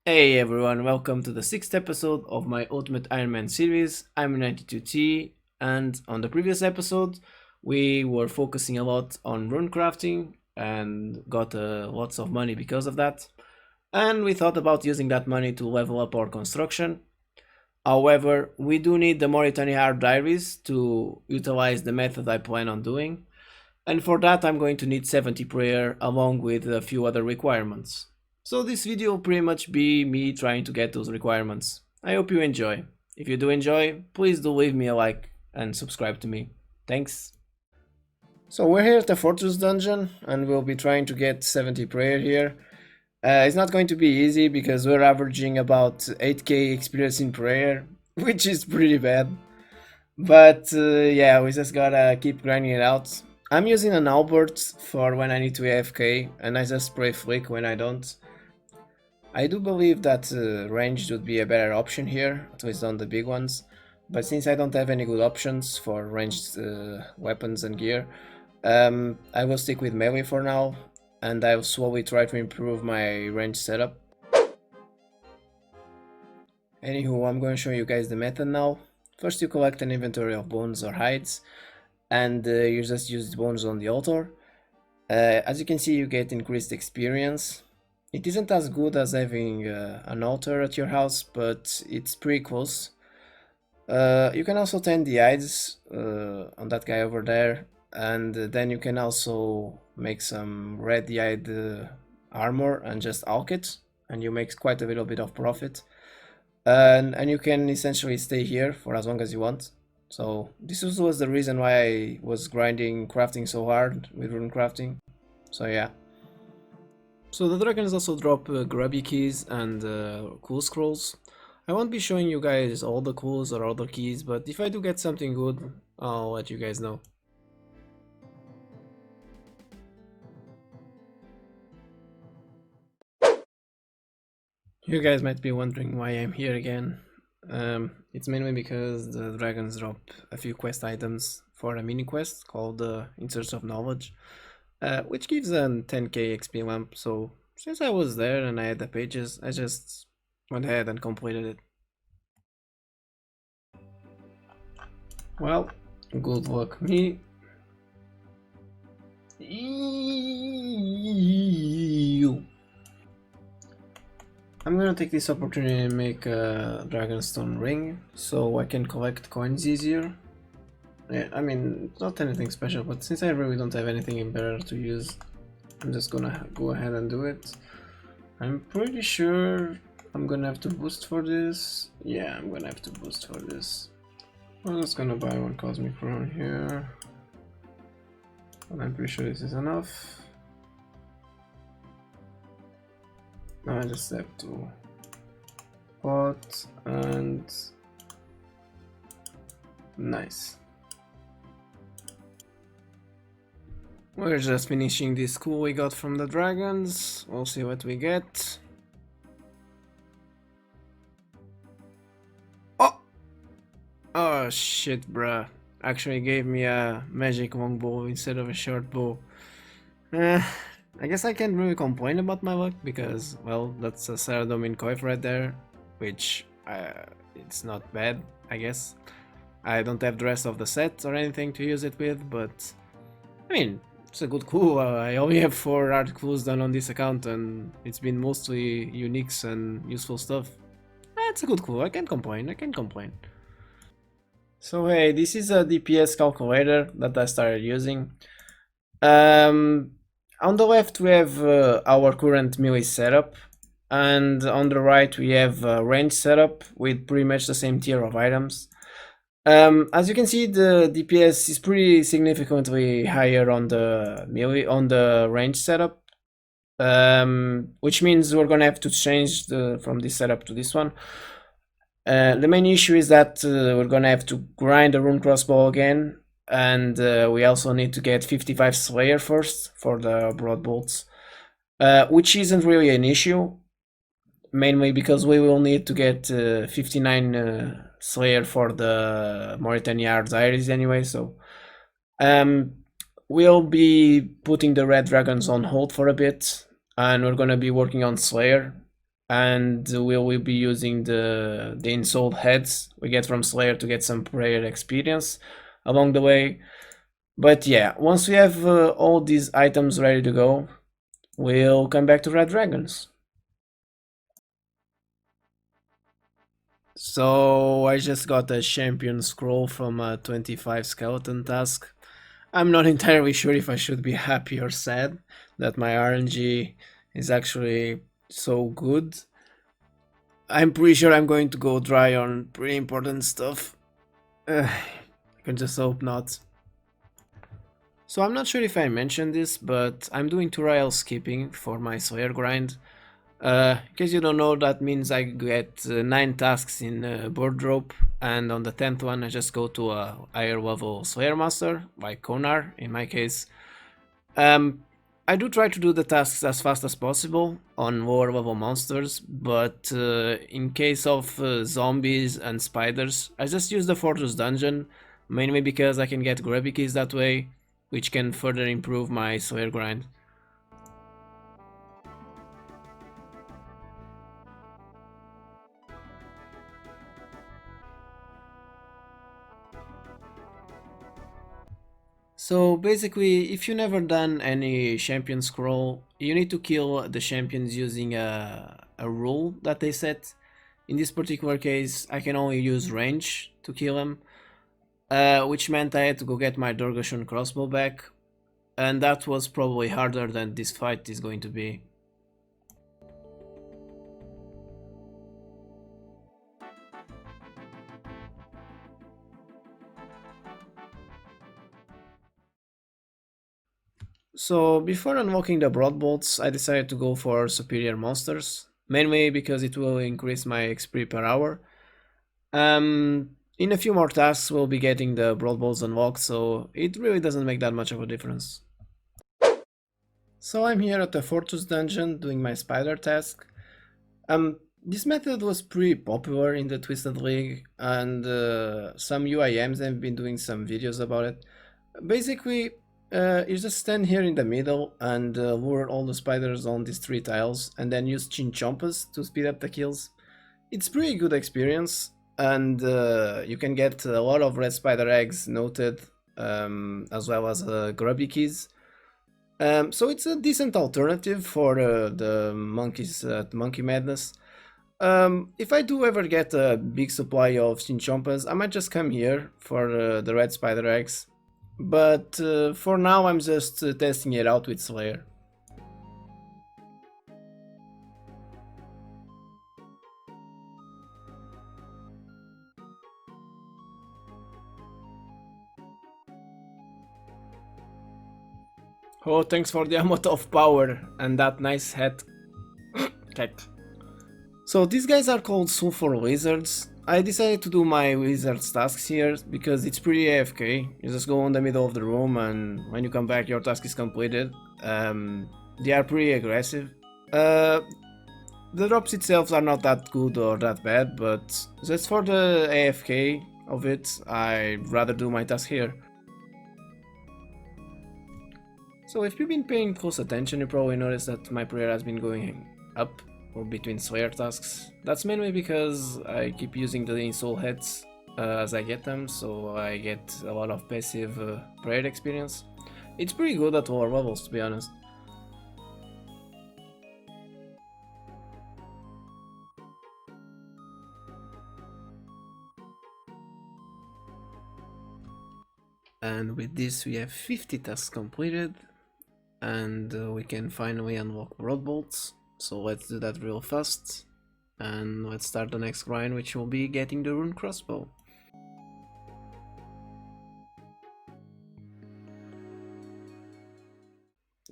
Hey everyone, welcome to the sixth episode of my Ultimate Iron Man series. I'm 92T, and on the previous episode, we were focusing a lot on rune crafting and got lots of money because of that. And we thought about using that money to level up our construction. However, we do need the Mauritania Art Diaries to utilize the method I plan on doing. And for that I'm going to need 70 prayer along with a few other requirements. So this video will pretty much be me trying to get those requirements. I hope you enjoy. If you do enjoy, please do leave me a like and subscribe to me. Thanks. So we're here at the Fortress Dungeon and we'll be trying to get 70 prayer here. It's not going to be easy because we're averaging about 8k experience in prayer, which is pretty bad. But yeah, we just gotta keep grinding it out. I'm using an Albert for when I need to AFK, and I just spray flick when I don't. I do believe that ranged would be a better option here, at least on the big ones. But since I don't have any good options for ranged weapons and gear, I will stick with melee for now, and I will slowly try to improve my range setup. Anywho, I'm going to show you guys the method now. First you collect an inventory of bones or hides, and you just use the bones on the altar. As you can see, you get increased experience. It isn't as good as having an altar at your house, but it's pretty close. You can also tend the hides on that guy over there, and then you can also make some red hide armor and just alch it, and you make quite a little bit of profit. And you can essentially stay here for as long as you want. So this was the reason why I was grinding crafting so hard with rune crafting. So yeah. So the dragons also drop grubby keys and cool scrolls. I won't be showing you guys all the cools or other keys, but if I do get something good, I'll let you guys know. You guys might be wondering why I'm here again. It's mainly because the dragons drop a few quest items for a mini quest called In Search of Knowledge, which gives a 10k XP lamp. So since I was there and I had the pages, I just went ahead and completed it. Well, good luck me. I'm gonna take this opportunity and make a dragonstone ring so I can collect coins easier. Yeah, I mean, it's not anything special, but since I really don't have anything better to use, I'm just gonna go ahead and do it. I'm pretty sure I'm gonna have to boost for this. Yeah, I'm gonna have to boost for this. I'm just gonna buy one cosmic rune here. And I'm pretty sure this is enough. Now I just have to pot and nice. We're just finishing this cool we got from the dragons. We'll see what we get. Oh shit, bruh. Actually gave me a magic longbow instead of a short bow. I guess I can't really complain about my luck because, well, that's a Saradomin coif right there, which it's not bad, I guess. I don't have the rest of the set or anything to use it with, but I mean, it's a good clue. I only have 4 art clues done on this account and it's been mostly uniques and useful stuff. It's a good clue, I can't complain, I can't complain. So hey, this is a DPS calculator that I started using. On the left we have our current melee setup, and on the right we have range setup with pretty much the same tier of items. As you can see, the DPS is pretty significantly higher on the melee, on the range setup, which means we're gonna have to change from this setup to this one. The main issue is that we're gonna have to grind a rune crossbow again, and we also need to get 55 Slayer first for the broad bolts, which isn't really an issue, mainly because we will need to get 59 Slayer for the Mauritania Art Diaries anyway, so we'll be putting the red dragons on hold for a bit, and we're gonna be working on Slayer. and we will be using the installed heads we get from Slayer to get some prayer experience along the way. But yeah, once we have all these items ready to go, we'll come back to Red Dragons. So I just got a champion scroll from a 25 skeleton task. I'm not entirely sure if I should be happy or sad that my RNG is actually so good. I'm pretty sure I'm going to go dry on pretty important stuff. I can just hope not. So I'm not sure if I mentioned this, but I'm doing tutorial skipping for my Slayer grind. In case you don't know, that means I get 9 tasks in board rope, and on the 10th one I just go to a higher level Slayer Master, like Konar in my case. I do try to do the tasks as fast as possible on lower level monsters, but in case of zombies and spiders, I just use the Fortress Dungeon, mainly because I can get grabby keys that way, which can further improve my Slayer grind. So basically, if you never done any champion scroll, you need to kill the champions using a rule that they set. In this particular case, I can only use range to kill them, which meant I had to go get my Dorgashun crossbow back, and that was probably harder than this fight is going to be. So before unlocking the broad bolts, I decided to go for superior monsters, mainly because it will increase my XP per hour. In a few more tasks we'll be getting the broad bolts unlocked, so it really doesn't make that much of a difference. So I'm here at the Fortress Dungeon doing my spider task. This method was pretty popular in the Twisted League, and some UIMs have been doing some videos about it. Basically, you just stand here in the middle and lure all the spiders on these 3 tiles, and then use Chinchompas to speed up the kills. It's pretty good experience, and you can get a lot of red spider eggs noted, as well as grubby keys. So it's a decent alternative for the monkeys at Monkey Madness. If I do ever get a big supply of Chinchompas, I might just come here for the red spider eggs. But for now I'm just testing it out with Slayer. Oh, thanks for the amount of power and that nice head. Cat. So these guys are called Sulfur Lizards. I decided to do my wizard's tasks here because it's pretty AFK. You just go in the middle of the room and when you come back your task is completed. They are pretty aggressive. The drops itself are not that good or that bad, but just for the AFK of it, I'd rather do my task here. So if you've been paying close attention, you probably noticed that my prayer has been going up or between Slayer tasks. That's mainly because I keep using the install heads as I get them, so I get a lot of passive prayer experience. It's pretty good at lower levels, to be honest. And with this we have 50 tasks completed, and we can finally unlock broad bolts. So let's do that real fast, and let's start the next grind, which will be getting the rune crossbow.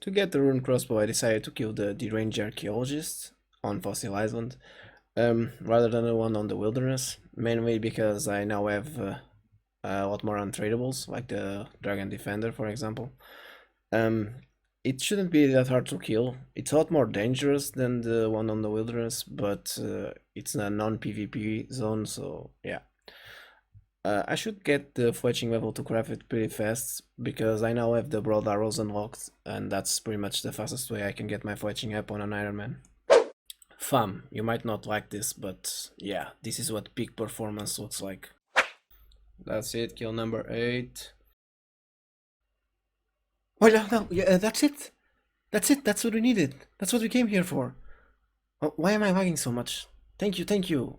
To get the rune crossbow, I decided to kill the deranged archaeologist on Fossil Island, rather than the one on the wilderness, mainly because I now have a lot more untradables, like the Dragon Defender, for example. It shouldn't be that hard to kill. It's a lot more dangerous than the one on the wilderness, but it's a non-PvP zone, so yeah. I should get the fletching level to craft it pretty fast, because I now have the broad arrows unlocked, and that's pretty much the fastest way I can get my fletching up on an Iron Man. Fam, you might not like this, but yeah, this is what peak performance looks like. That's it, kill number 8. Oh, no, no, yeah, that's it. That's it, that's what we needed. That's what we came here for. Oh, why am I lagging so much? Thank you, thank you.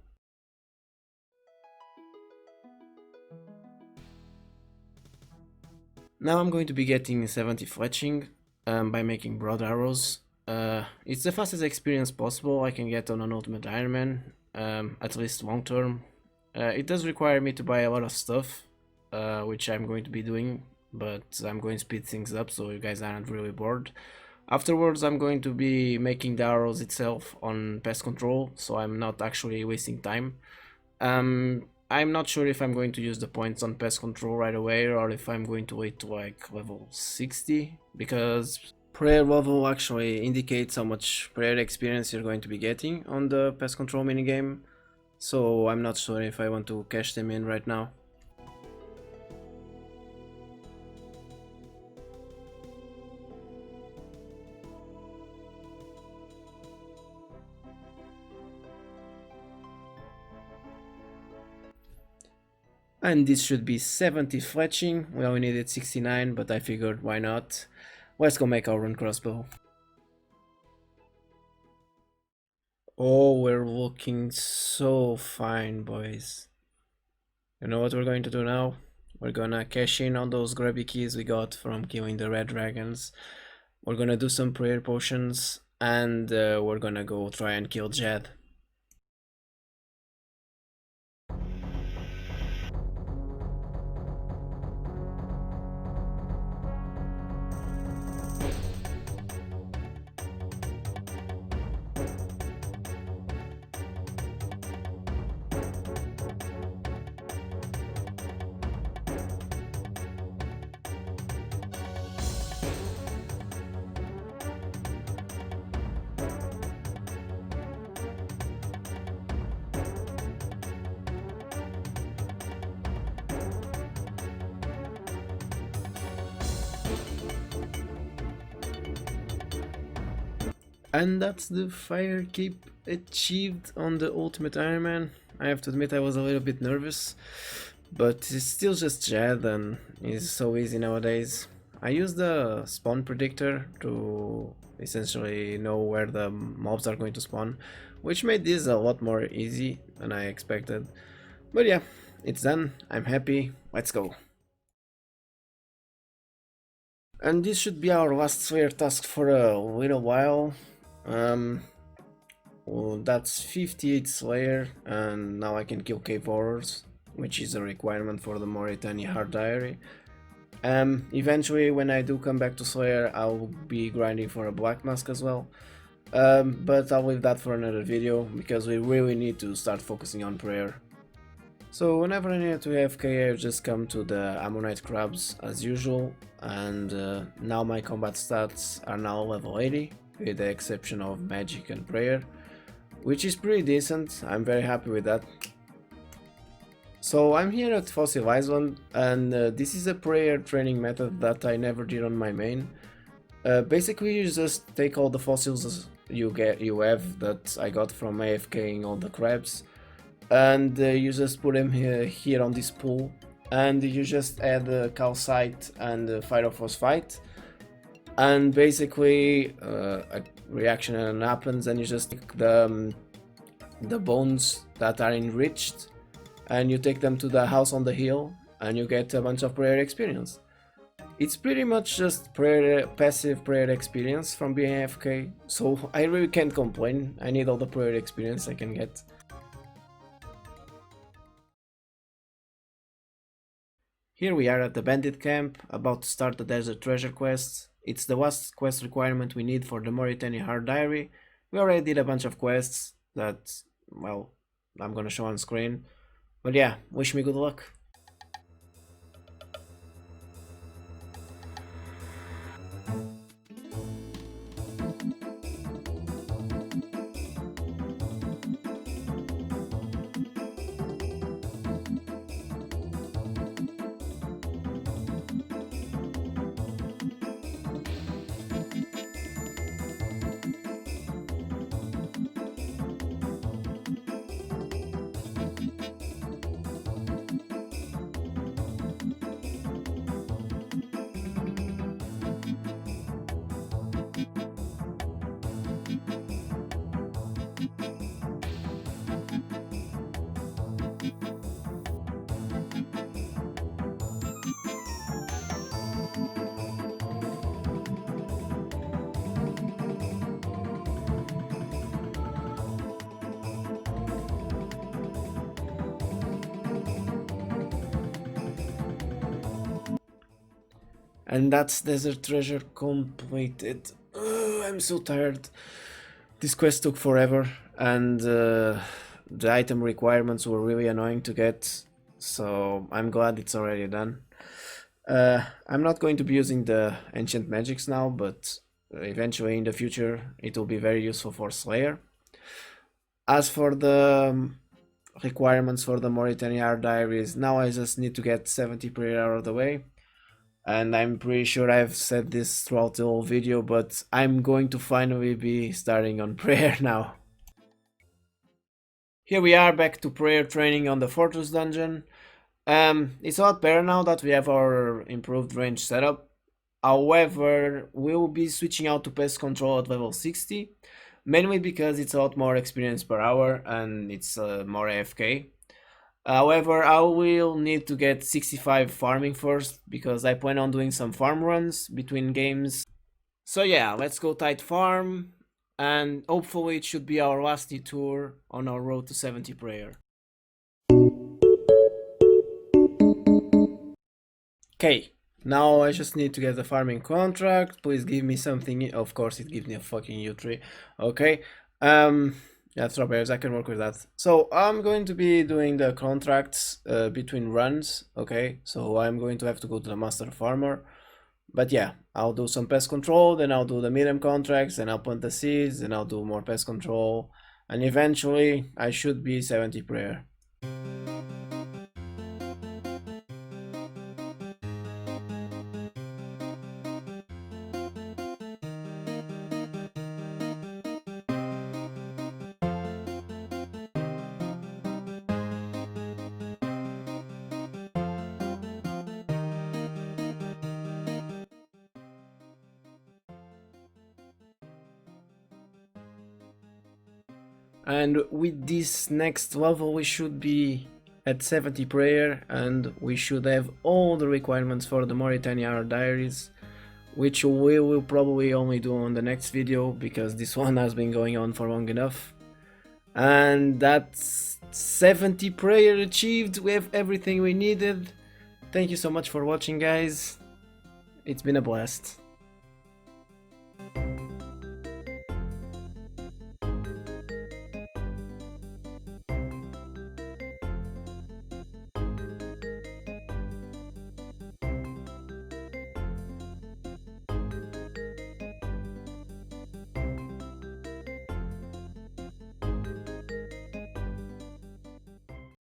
Now I'm going to be getting 70 fletching by making broad arrows. It's the fastest experience possible I can get on an Ultimate Iron Man, at least long term. It does require me to buy a lot of stuff, which I'm going to be doing, but I'm going to speed things up so you guys aren't really bored. Afterwards, I'm going to be making the arrows itself on pest control, so I'm not actually wasting time. I'm not sure if I'm going to use the points on pest control right away or if I'm going to wait to like level 60, because prayer level actually indicates how much prayer experience you're going to be getting on the pest control minigame, so I'm not sure if I want to cash them in right now. And this should be 70 fletching. We only needed 69, but I figured why not. Let's go make our rune crossbow. Oh, we're looking so fine, boys. You know what we're going to do now? We're gonna cash in on those grubby keys we got from killing the red dragons. We're gonna do some prayer potions, and we're gonna go try and kill Jed. And that's the fire keep achieved on the Ultimate Iron Man. I have to admit I was a little bit nervous, but it's still just Jed and it's so easy nowadays. I used the spawn predictor to essentially know where the mobs are going to spawn, which made this a lot more easy than I expected. But yeah, it's done, I'm happy, let's go. And this should be our last Slayer task for a little while. Well, that's 58 Slayer, and now I can kill Cave Horrors, which is a requirement for the Mauritania Hard Diary. Eventually, when I do come back to Slayer, I'll be grinding for a Black Mask as well. But I'll leave that for another video, because we really need to start focusing on prayer. So whenever I need to AFK, I just come to the Ammonite Crabs as usual, and now my combat stats are now level 80, with the exception of magic and prayer, which is pretty decent. I'm very happy with that. So I'm here at Fossil Island, and this is a prayer training method that I never did on my main. Basically, you just take all the fossils you have that I got from AFKing all the crabs, and you just put them here on this pool, and you just add calcite and pyrophosphite, and basically a reaction happens, and you just take the bones that are enriched and you take them to the house on the hill and you get a bunch of prayer experience. It's pretty much just passive prayer experience from being AFK, so I really can't complain. I need all the prayer experience I can get. Here we are at the bandit camp, about to start the desert treasure quest. It's the last quest requirement we need for the Mauritania Hard Diary. We already did a bunch of quests that, well, I'm gonna show on screen. But yeah, wish me good luck. And that's Desert Treasure completed. I'm so tired. This quest took forever, and the item requirements were really annoying to get, so I'm glad it's already done. I'm not going to be using the ancient magics now, but eventually in the future it will be very useful for Slayer. As for the requirements for the Mauritania diaries, now I just need to get 70 prayer out of the way. And I'm pretty sure I've said this throughout the whole video, but I'm going to finally be starting on prayer now. Here we are back to prayer training on the Fortress dungeon. It's a lot better now that we have our improved range setup. However, we'll be switching out to pest control at level 60, mainly because it's a lot more experience per hour and it's more AFK. However, I will need to get 65 farming first because I plan on doing some farm runs between games. So yeah, let's go tight farm, and hopefully it should be our last detour on our road to 70 prayer. Okay, now I just need to get the farming contract. Please give me something. Of course it gives me a fucking U3. Okay. Yeah, strawberries, I can work with that. So I'm going to be doing the contracts between runs. Okay, so I'm going to have to go to the master farmer. But yeah, I'll do some pest control, then I'll do the medium contracts, then I'll plant the seeds, then I'll do more pest control, and eventually I should be 70 prayer. And with this next level we should be at 70 prayer, and we should have all the requirements for the Mauritania diaries, which we will probably only do on the next video because this one has been going on for long enough. And that's 70 prayer achieved. We have everything we needed. Thank you so much for watching, guys. It's been a blast.